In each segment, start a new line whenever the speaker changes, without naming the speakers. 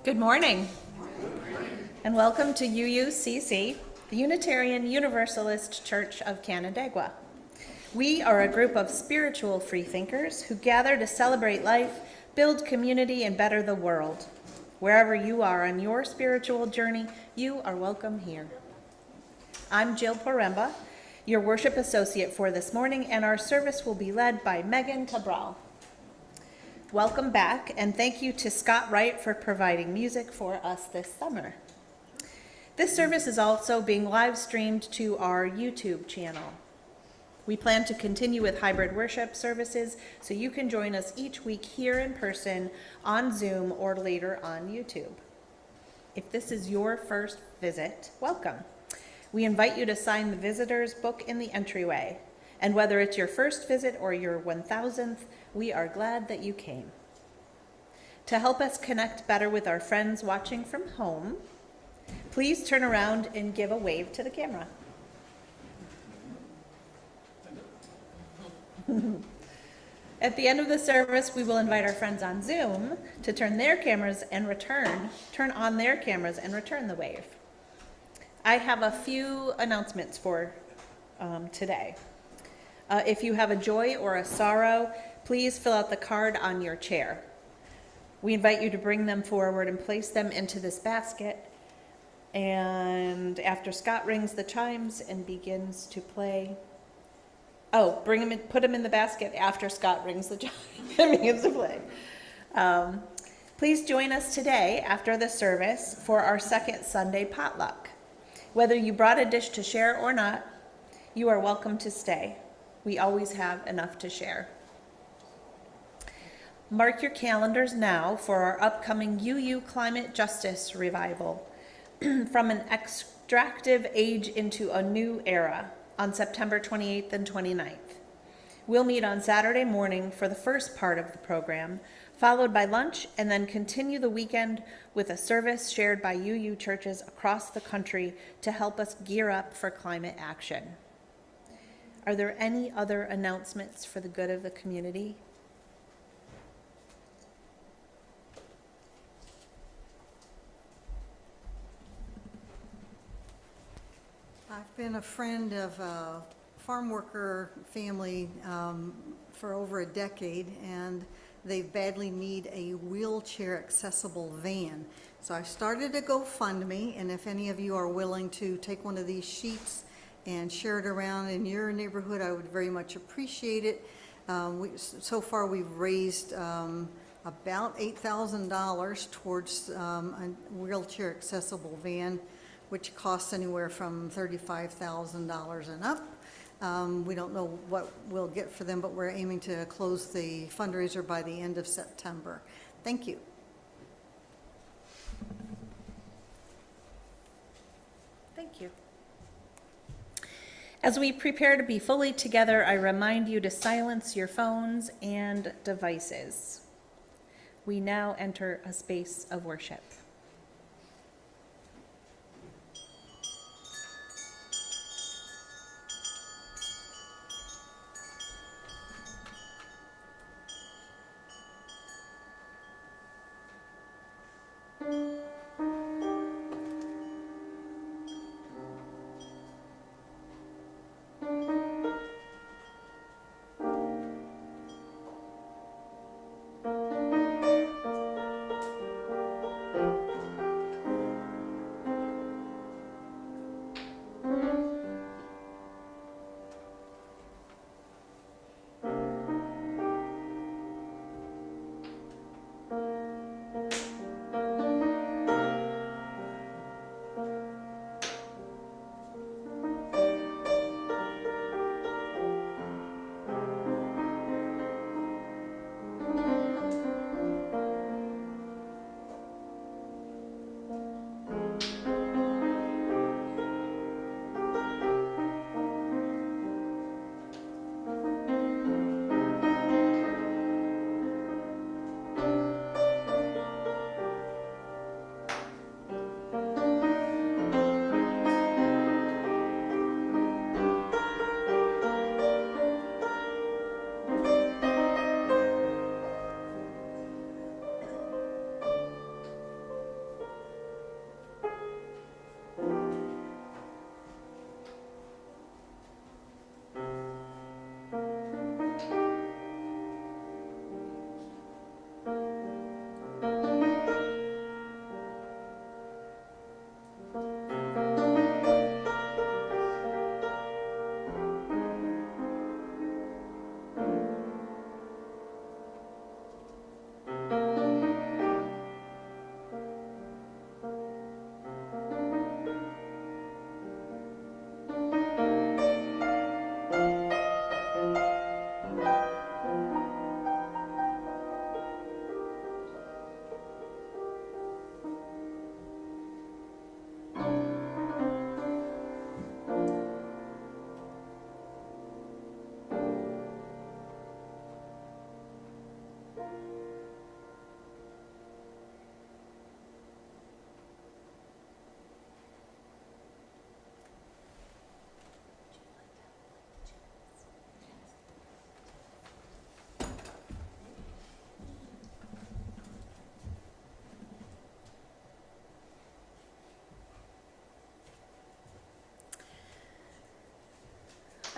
Good morning, and welcome to UUCC, the Unitarian Universalist Church of Canandaigua. We are a group of spiritual freethinkers who gather to celebrate life, build community, and better the world. Wherever you are on your spiritual journey, you are welcome here. I'm Jill Poremba, your worship associate for this morning, and our service will be led by Megan Cabral. Welcome back, and thank you to Scott Wright for providing music for us this summer. This service is also being live streamed to our YouTube channel. We plan to continue with hybrid worship services, so you can join us each week here in person, on Zoom, or later on YouTube. If this is your first visit, welcome. We invite you to sign the visitor's book in the entryway. And whether it's your first visit or your 1000th, we are glad that you came. To help us connect better with our friends watching from home, please turn around and give a wave to the camera. At the end of the service, we will invite our friends on Zoom to turn on their cameras and return the wave. I have a few announcements for today. If you have a joy or a sorrow, please fill out the card on your chair. We invite you to bring them forward and place them into this basket. And after Scott rings the chimes and begins to play, put them in the basket after Scott rings the chimes and begins to play. Please join us today after the service for our second Sunday potluck. Whether you brought a dish to share or not, you are welcome to stay. We always have enough to share. Mark your calendars now for our upcoming UU Climate Justice Revival, From an Extractive Age into a New Era, on September 28th and 29th. We'll meet on Saturday morning for the first part of the program, followed by lunch, and then continue the weekend with a service shared by UU churches across the country to help us gear up for climate action. Are there any other announcements for the good of the community?
I've been a friend of a farm worker family for over a decade, and they badly need a wheelchair accessible van. So I started a GoFundMe, and if any of you are willing to take one of these sheets and share it around in your neighborhood, I would very much appreciate it. So far we've raised about $8,000 towards a wheelchair accessible van, which costs anywhere from $35,000 and up. We don't know what we'll get for them, but we're aiming to close the fundraiser by the end of September. Thank you.
Thank you. As we prepare to be fully together, I remind you to silence your phones and devices. We now enter a space of worship.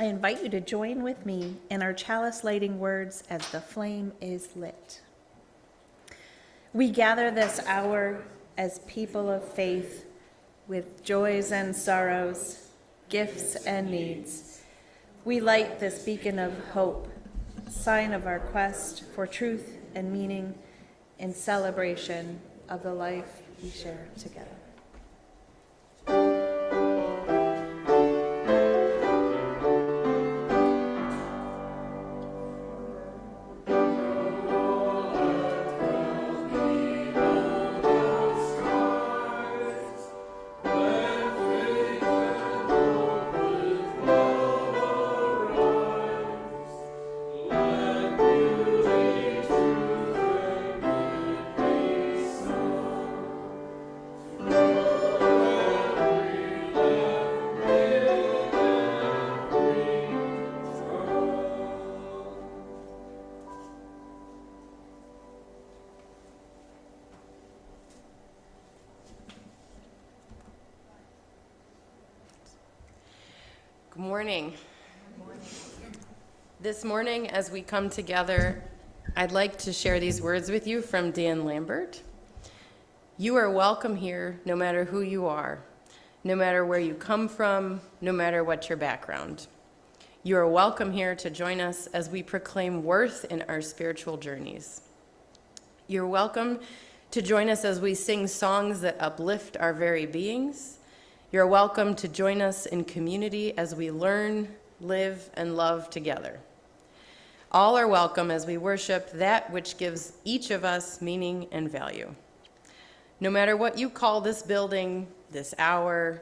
I invite you to join with me in our chalice lighting words as the flame is lit. We gather this hour as people of faith with joys and sorrows, gifts and needs. We light this beacon of hope, sign of our quest for truth and meaning in celebration of the life we share together.
Good morning. This morning, as we come together, I'd like to share these words with you from Dan Lambert. You are welcome here, no matter who you are, no matter where you come from, no matter what your background. You are welcome here to join us as we proclaim worth in our spiritual journeys. You're welcome to join us as we sing songs that uplift our very beings. You're welcome to join us in community as we learn, live, and love together. All are welcome as we worship that which gives each of us meaning and value. No matter what you call this building, this hour,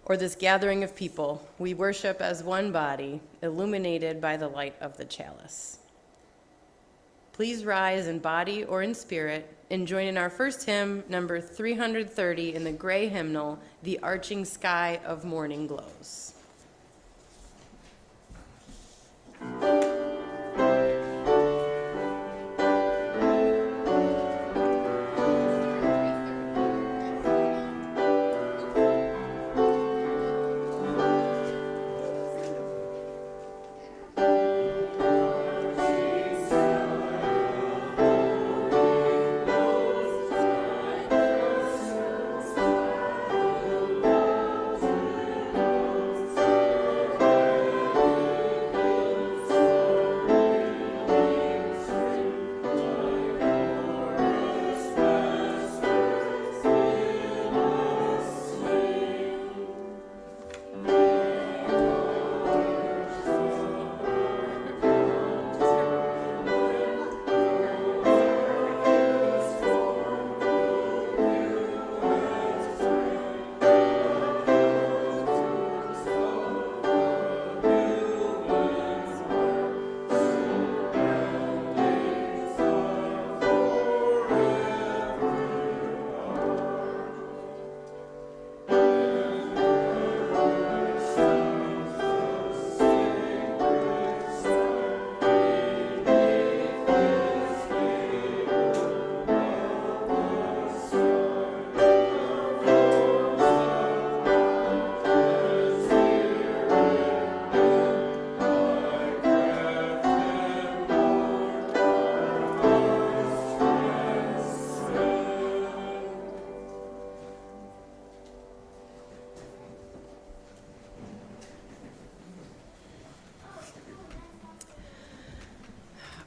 or this gathering of people, we worship as one body, illuminated by the light of the chalice. Please rise in body or in spirit and join in our first hymn, number 330, in the gray hymnal, The Arching Sky of Morning Glows.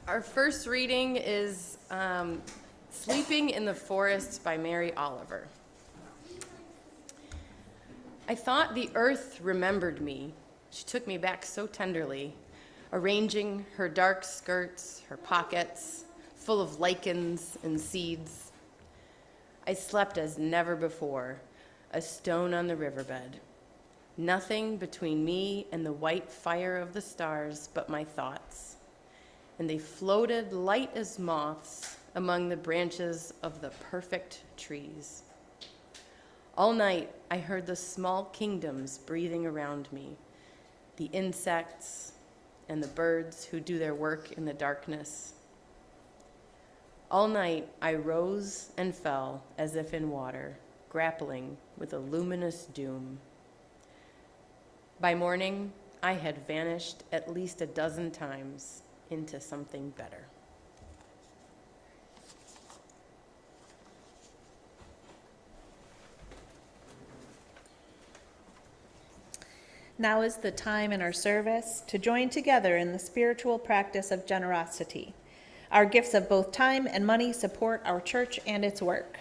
Our first reading is Sleeping in the Forest by Mary Oliver. I thought the earth remembered me. She took me back so tenderly, arranging her dark skirts, her pockets, full of lichens and seeds. I slept as never before, a stone on the riverbed. Nothing between me and the white fire of the stars but my thoughts. And they floated light as moths among the branches of the perfect trees. All night, I heard the small kingdoms breathing around me, the insects and the birds who do their work in the darkness. All night, I rose and fell as if in water, grappling with a luminous doom. By morning, I had vanished at least a dozen times into something better.
Now is the time in our service to join together in the spiritual practice of generosity. Our gifts of both time and money support our church and its work.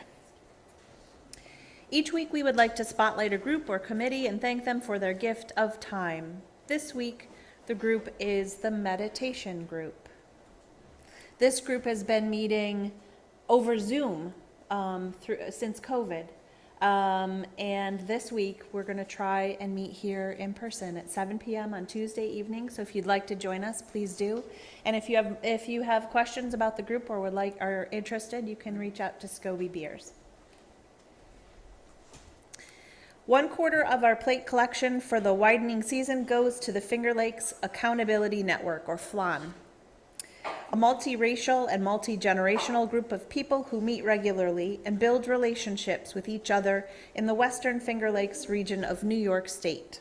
Each week we would like to spotlight a group or committee and thank them for their gift of time. This week, the group is the meditation group. This group has been meeting over Zoom since COVID. And this week, we're going to try and meet here in person at 7 p.m. on Tuesday evening. So if you'd like to join us, please do. And if you have questions about the group or are interested, you can reach out to Scobie Beers. 1/4 of our plate collection for the widening season goes to the Finger Lakes Accountability Network, or FLAN, a multiracial and multi-generational group of people who meet regularly and build relationships with each other in the Western Finger Lakes region of New York State.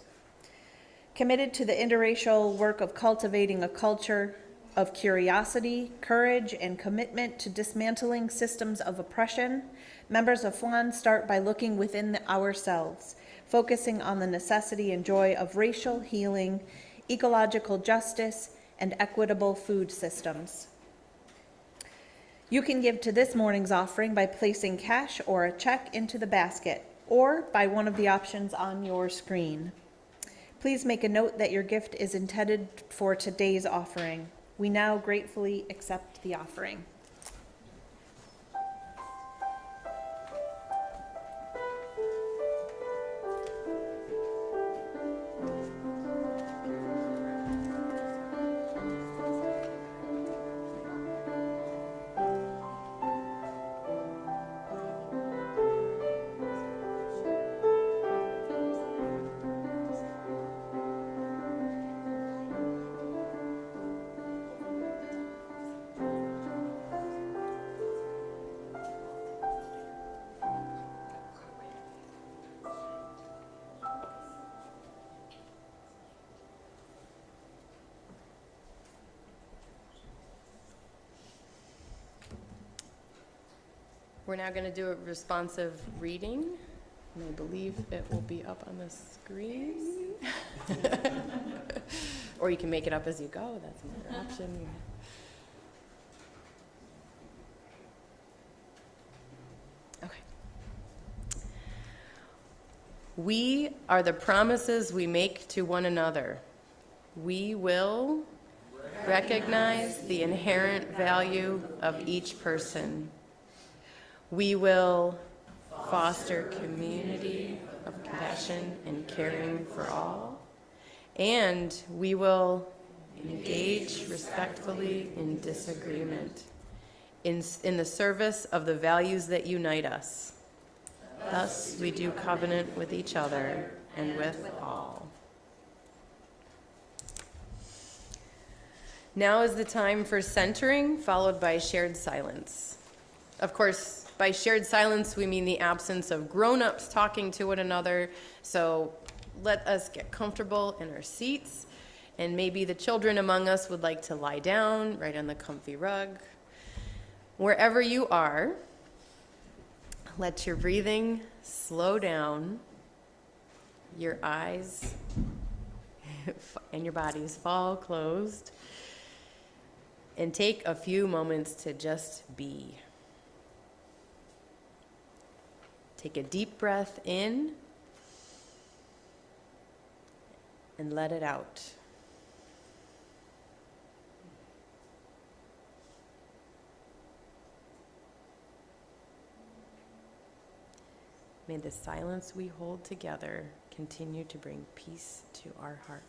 Committed to the interracial work of cultivating a culture of curiosity, courage, and commitment to dismantling systems of oppression, members of FLAN start by looking within ourselves, focusing on the necessity and joy of racial healing, ecological justice, and equitable food systems. You can give to this morning's offering by placing cash or a check into the basket, or by one of the options on your screen. Please make a note that your gift is intended for today's offering. We now gratefully accept the offering.
We're now going to do a responsive reading, and I believe it will be up on the screen. Or you can make it up as you go. That's another option. Okay. We are the promises we make to one another. We will recognize the inherent value of each person. We will foster community of compassion and caring for all. And we will engage respectfully in disagreement in the service of the values that unite us. Thus, we do covenant with each other and with all. Now is the time for centering, followed by shared silence. Of course, by shared silence, we mean the absence of grown-ups talking to one another. So let us get comfortable in our seats. And maybe the children among us would like to lie down right on the comfy rug. Wherever you are, let your breathing slow down, your eyes and your bodies fall closed, and take a few moments to just be. Take a deep breath in and let it out. May the silence we hold together continue to bring peace to our hearts.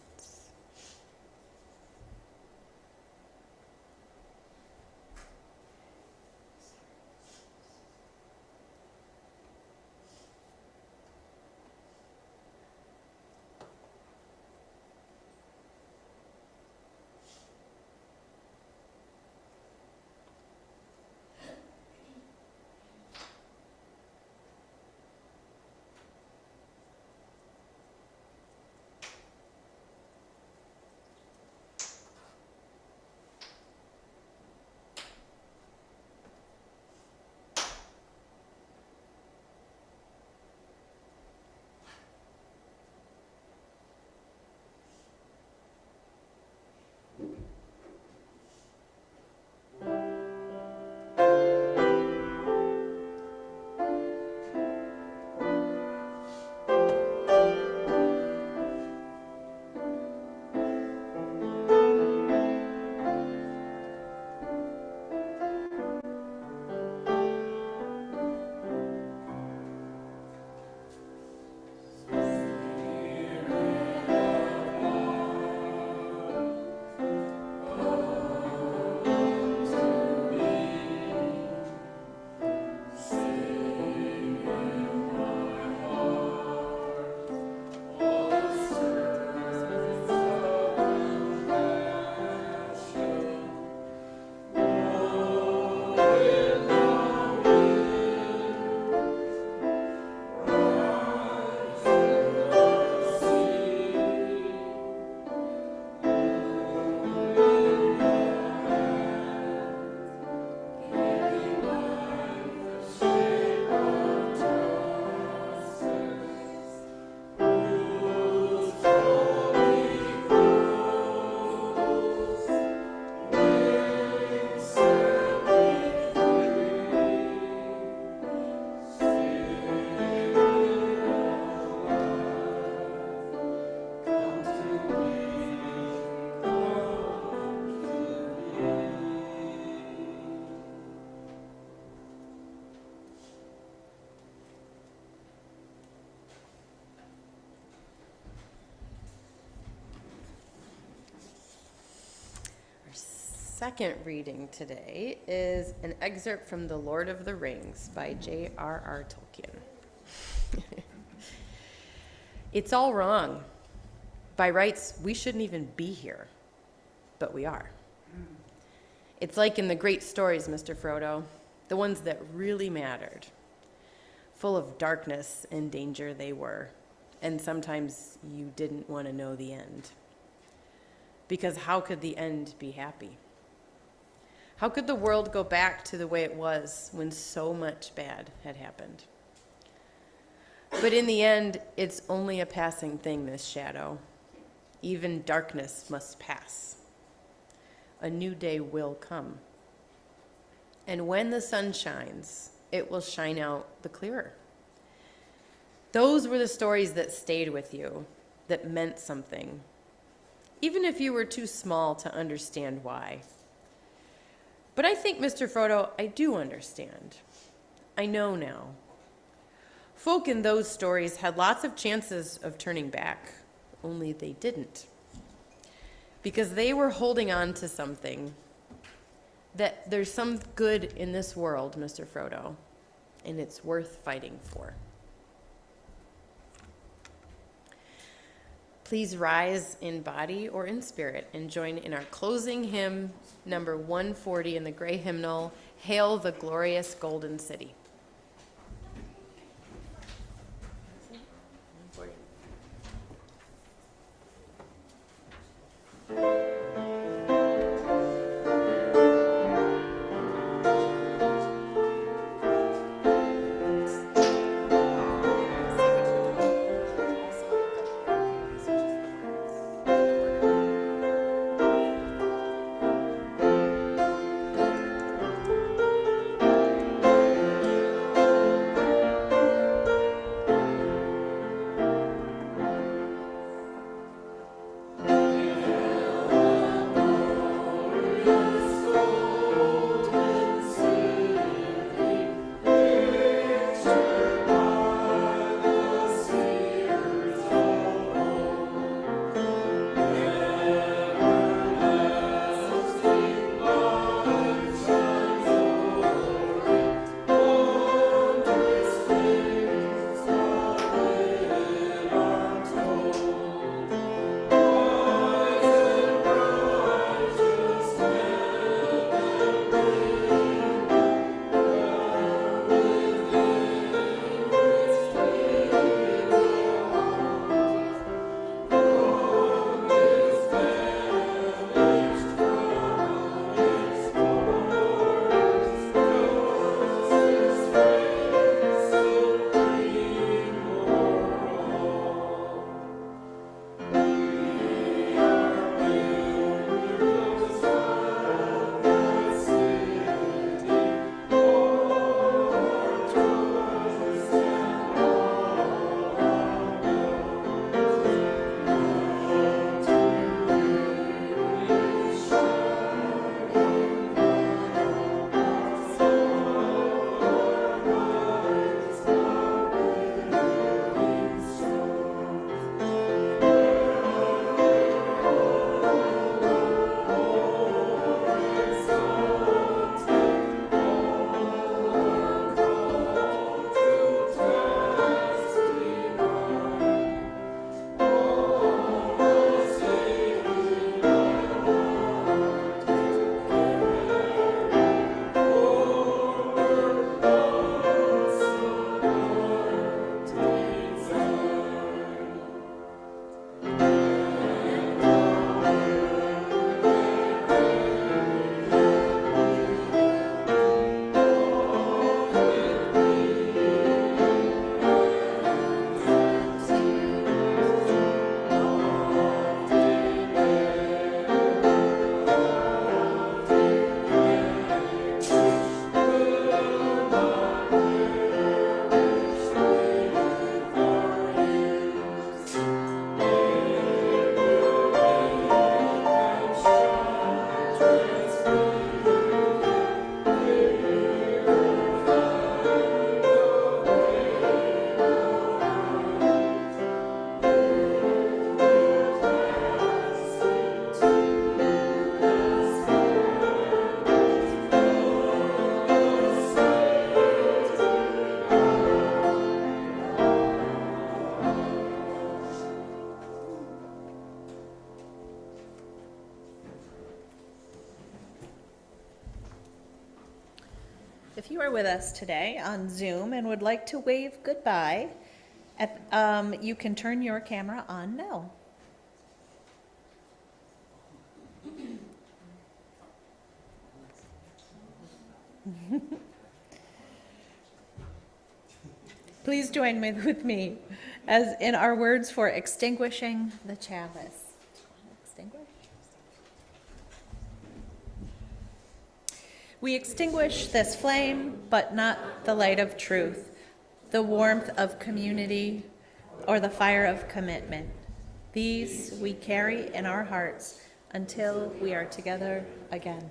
second reading today is an excerpt from The Lord of the Rings by J.R.R. Tolkien. It's all wrong. By rights, we shouldn't even be here, but we are. It's like in the great stories, Mr. Frodo, the ones that really mattered. Full of darkness and danger they were, and sometimes you didn't want to know the end. Because how could the end be happy? How could the world go back to the way it was when so much bad had happened? But in the end, it's only a passing thing, this shadow. Even darkness must pass. A new day will come. And when the sun shines, it will shine out the clearer. Those were the stories that stayed with you, that meant something, even if you were too small to understand why. But I think, Mr. Frodo, I do understand. I know now. Folk in those stories had lots of chances of turning back, only they didn't. Because they were holding on to something, that there's some good in this world, Mr. Frodo, and it's worth fighting for. Please rise in body or in spirit and join in our closing hymn, number 140 in the gray hymnal, Hail the Glorious Golden City.
If you are with us today on Zoom and would like to wave goodbye, you can turn your camera on now. Please join with me as in our words for extinguishing the chalice. Extinguish? We extinguish this flame, but not the light of truth, the warmth of community, or the fire of commitment. These we carry in our hearts until we are together again.